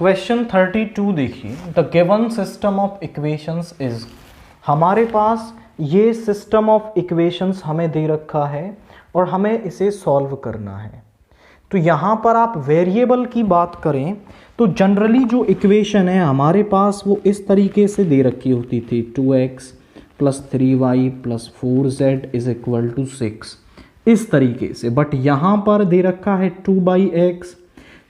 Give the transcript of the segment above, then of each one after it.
Question 32 देखिए, the given system of equations is, हमारे पास ये सिस्टम ऑफ इक्वेशंस हमें दे रखा है और हमें इसे सॉल्व करना है। तो यहाँ पर आप वेरिएबल की बात करें तो जनरली जो इक्वेशन है हमारे पास वो इस तरीके से दे रखी होती थी, 2x + 3y + 4z = 6, इस तरीके से। बट यहाँ पर दे रखा है 2/x,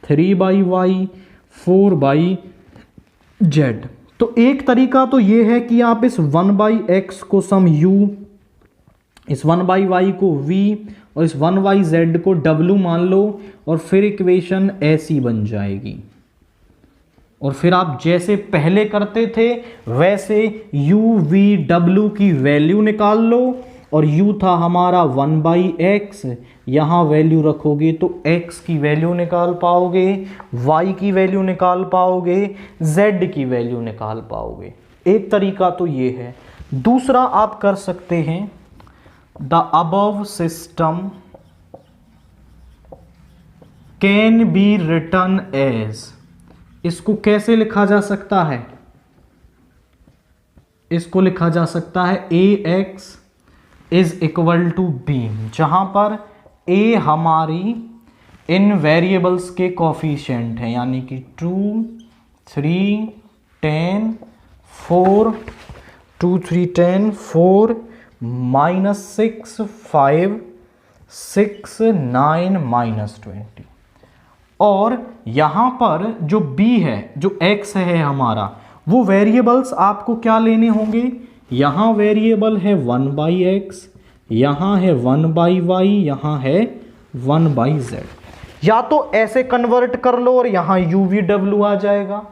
3/y, 4/z। तो एक तरीका तो ये है कि आप इस 1/x को सम u, इस 1/y को v और इस 1/z को w मान लो और फिर इक्वेशन ऐसी बन जाएगी। और फिर आप जैसे पहले करते थे वैसे u, v, w की वैल्यू निकाल लो, और u था हमारा 1/x, यहाँ वैल्यू रखोगे तो x की वैल्यू निकाल पाओगे, y की वैल्यू निकाल पाओगे, z की वैल्यू निकाल पाओगे। एक तरीका तो ये है। दूसरा आप कर सकते हैं, the above system can be written as, इसको कैसे लिखा जा सकता है? इसको लिखा जा सकता है ax = b, जहां पर a हमारी इन वेरिएबल्स के कोफिशिएंट है, यानी कि 2, 3, 10, 4, 2, 3, 10, 4, -6, 5, 6, 9, -20। और यहां पर जो b है, जो x है हमारा, वो वेरिएबल्स आपको क्या लेने होंगे? यहां वेरिएबल है 1/x, यहां है 1/y, यहां है 1/z। या तो ऐसे कन्वर्ट कर लो और यहां u, v, w आ जाएगा,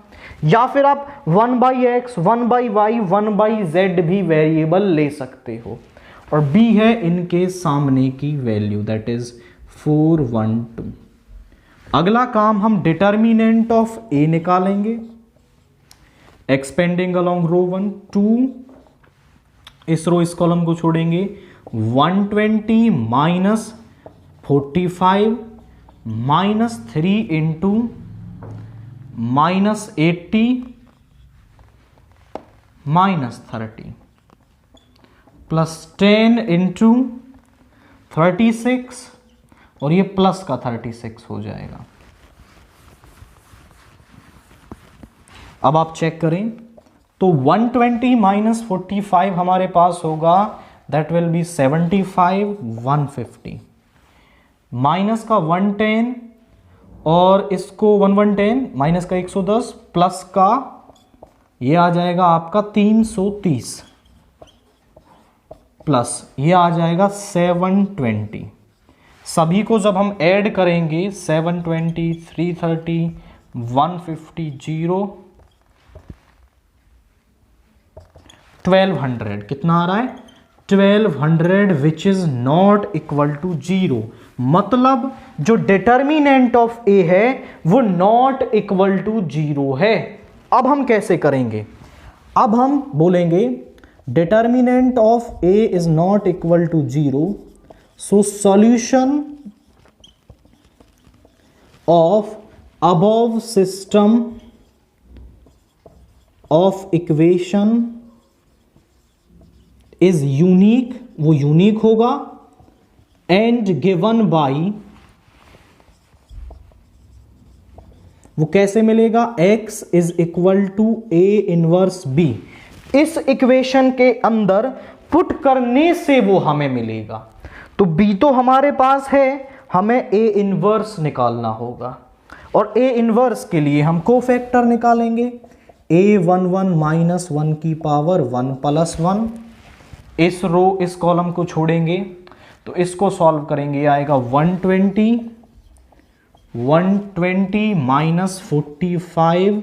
या फिर आप 1/x, 1/y, 1/z भी वेरिएबल ले सकते हो। और b है इनके सामने की वैल्यू, दैट इज 4, 1, 2। अगला काम हम डिटर्मिनेंट ऑफ a निकालेंगे। एक्सपेंडिंग अलोंग रो 1, 2, इस रो इस कॉलम को छोड़ेंगे, 120 - 45 -3 इंटू -80 -30 +10 इंटू 36, और ये प्लस का 36 हो जाएगा। अब आप चेक करें तो 120 - 45 हमारे पास होगा, दैट विल बी 75, 150, माइनस का 110 और इसको 110, माइनस का 110, प्लस का ये आ जाएगा आपका 330, प्लस ये आ जाएगा 720। सभी को जब हम ऐड करेंगे 720, 330, 150, 0, 1200, कितना आ रहा है? 1200, which is not equal to 0। मतलब जो डिटर्मिनेंट ऑफ a है वो नॉट इक्वल टू 0 है। अब हम कैसे करेंगे? अब हम बोलेंगे determinant of a is not equal to 0, so solution of above system of equation is unique, वो यूनिक होगा, एंड गिवन बाई, वो कैसे मिलेगा? x = a inverse b। इस इक्वेशन के अंदर पुट करने से वो हमें मिलेगा। तो b तो हमारे पास है, हमें a इनवर्स निकालना होगा, और a इनवर्स के लिए हम कोफैक्टर निकालेंगे। a11 - 1 की पावर 1 + 1। इस रो इस कॉलम को छोड़ेंगे तो इसको सॉल्व करेंगे, आएगा 120 -45,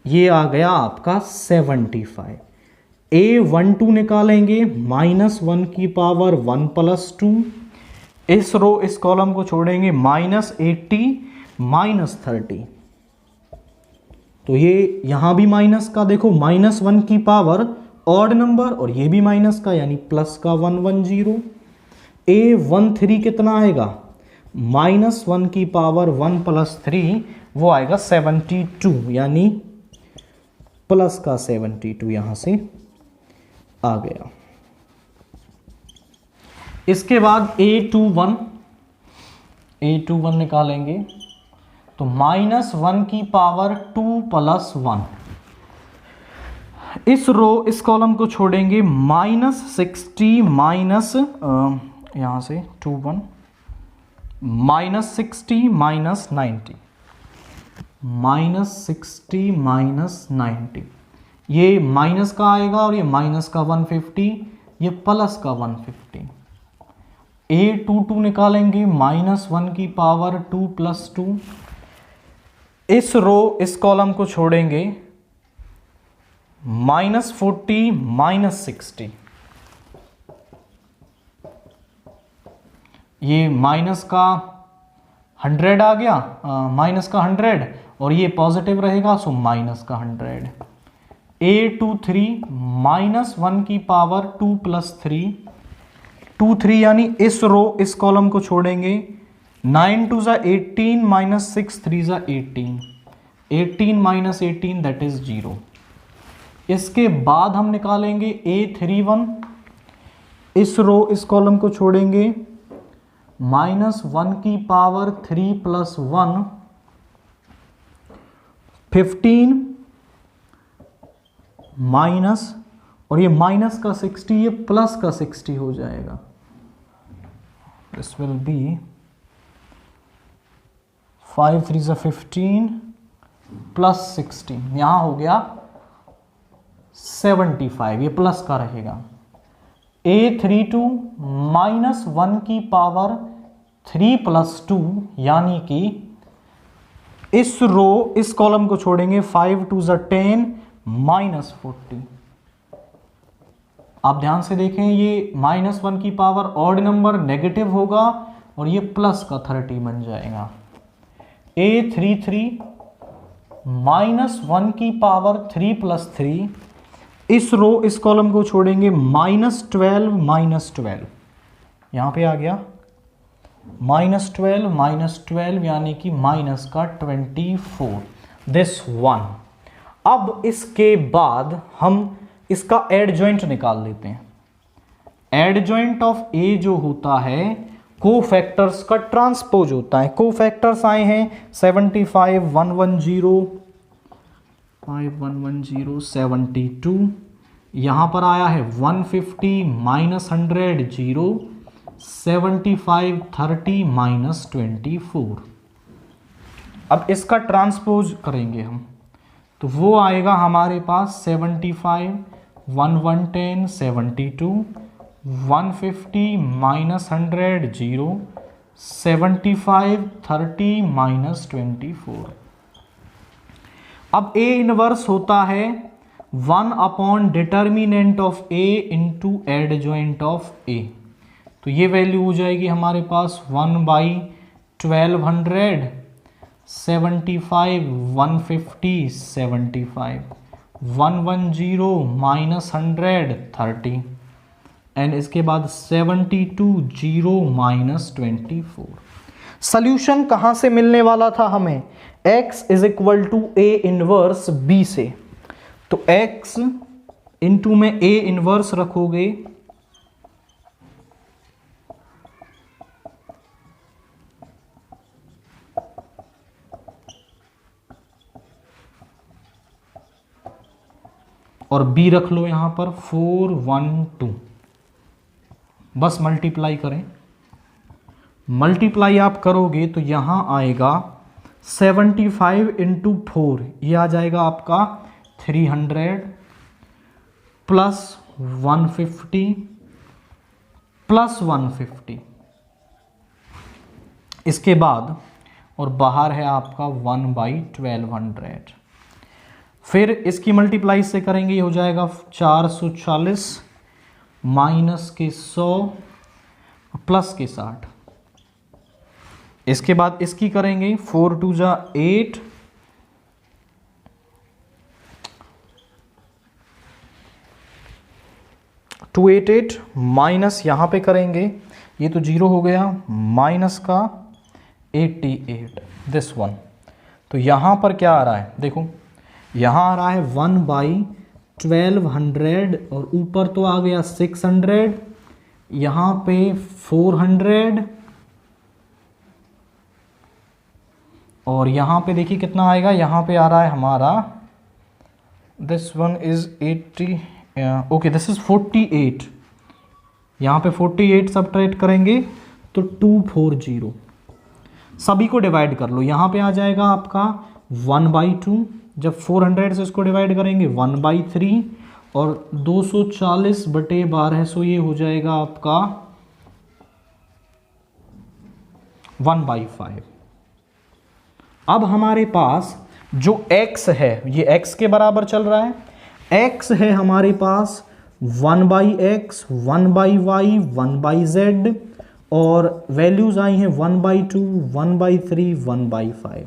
ये आ गया आपका 75। a12 निकालेंगे, -1 की पावर 1 + 2। इस रो इस कॉलम को छोड़ेंगे, -80 -30, तो ये यहां भी माइनस का, देखो -1 की पावर ऑड नंबर, और ये भी माइनस का, यानी प्लस का 110। a13 कितना आएगा? -1 की पावर 1 + 3 वो आएगा 72, यानी प्लस का 72 यहां से आ गया। इसके बाद A21 निकालेंगे तो -1 की पावर 2 + 1, इस इस कॉलम को छोड़ेंगे -60 माइनस यहां से 21 -60 -90 -60 -90, ये माइनस का आएगा और ये माइनस का 150, ये प्लस का 150। A22 निकालेंगे -1 की पावर 2 + 2, इस कॉलम को छोड़ेंगे -40 -60, ये माइनस का 100 आ गया, माइनस का 100 और ये पॉजिटिव रहेगा सो माइनस का 100। A23 -1 की पावर 2 + 3, 23 यानी इस कॉलम को छोड़ेंगे, 9 2 = 18 -6 3 = 18, 18 - 18 दैट इज 0। इसके बाद हम निकालेंगे A31, इस कॉलम को छोड़ेंगे, -1 की पावर 3 + 1 15 माइनस और ये माइनस का 60, ये प्लस का 60 हो जाएगा। दिस विल बी 5 3 = 15 + 16, यहां हो गया 75, ये प्लस का रहेगा। A32 -1 की पावर 3 + 2, यानी कि इस कॉलम को छोड़ेंगे, 5 2 = 10 -40। आप ध्यान से देखें, ये -1 की पावर ऑड नंबर नेगेटिव होगा और ये प्लस का 30 बन जाएगा। A33 -1 की पावर 3 + 3, इस कॉलम को छोड़ेंगे, -12 -12, यहां पे आ गया -12 -12, यानी कि माइनस का 24, दिस 1। अब इसके बाद हम इसका एडजॉइंट निकाल लेते हैं। एडजॉइंट ऑफ ए जो होता है कोफैक्टर्स का ट्रांसपोज होता है। कोफैक्टर्स आए हैं 75 110 5110 72, यहां पर आया है 150 -100 0 75 30 -24। अब इसका ट्रांसपोज करेंगे हम तो वो आएगा हमारे पास 75 110 72 150 -100 0 75 30 -24। अब A इनवर्स होता है 1 determinant of A into adjoint of A, तो ये वैल्यू हो जाएगी हमारे पास 1/1200 75 150 75 110 -100 30 एंड इसके बाद 72 0 -24। सॉल्यूशन कहां से मिलने वाला था हमें? x = A इनवर्स B से, तो x इंटू में A इनवर्स रखोगे और B रख लो यहां पर 412, बस मल्टीप्लाई करें। मल्टीप्लाई आप करोगे तो यहां आएगा 75 × 4, ये आ जाएगा आपका 300 प्लस 150 प्लस 150, इसके बाद और बाहर है आपका 1/1200। फिर इसकी मल्टीप्लाई से करेंगे, ये हो जाएगा 440 माइनस के 100 प्लस के 60। इसके बाद इसकी करेंगे 4 2 = 8 288 माइनस यहां पे करेंगे, ये तो 0 हो गया, माइनस का 88 दिस वन। तो यहाँ पर क्या आ रहा है, देखो यहाँ आ रहा है 1/1200 और ऊपर तो आ गया 600, यहाँ पे 400 और यहाँ पे देखिए कितना आएगा, यहाँ पे आ रहा है हमारा this one is 80 okay this is 48, यहाँ पे 48 सब्ट्रैक्ट करेंगे तो 240। सभी को डिवाइड कर लो, यहाँ पे आ जाएगा आपका 1/2, जब 400 से इसको डिवाइड करेंगे 1/3 और 240/1200 ये हो जाएगा आपका 1/5। अब हमारे पास जो x है ये x के बराबर चल रहा है, x है हमारे पास 1/x 1/y 1/z और वैल्यूज आई हैं 1/2 1/3 1/5।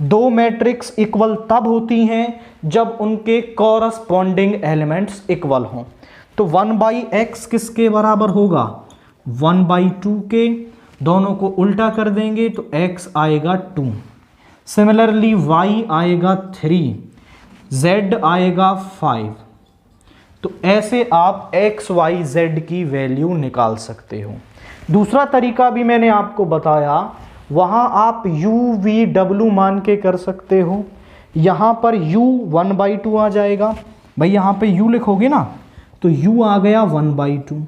दो मैट्रिक्स इक्वल तब होती हैं जब उनके कॉरस्पॉन्डिंग एलिमेंट्स इक्वल हों। तो 1/x किसके बराबर होगा, 1/2 के, दोनों को उल्टा कर देंगे तो x आएगा 2, सिमिलरली y आएगा 3, z आएगा 5। तो ऐसे आप x y z की वैल्यू निकाल सकते हो। दूसरा तरीका भी मैंने आपको बताया, वहां आप u v w मान के कर सकते हो। यहां पर u 1/2 आ जाएगा, भाई यहां पे u लिखोगे ना तो u आ गया 1/2,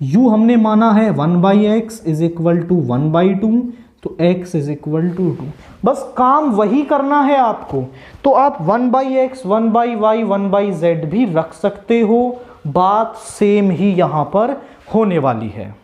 u हमने माना है 1/x इज इक्वल टू 1/2 तो x इज इक्वल टू 2। बस काम वही करना है आपको, तो आप 1/x 1/y 1/z भी रख सकते हो, बात सेम ही यहां पर होने वाली है।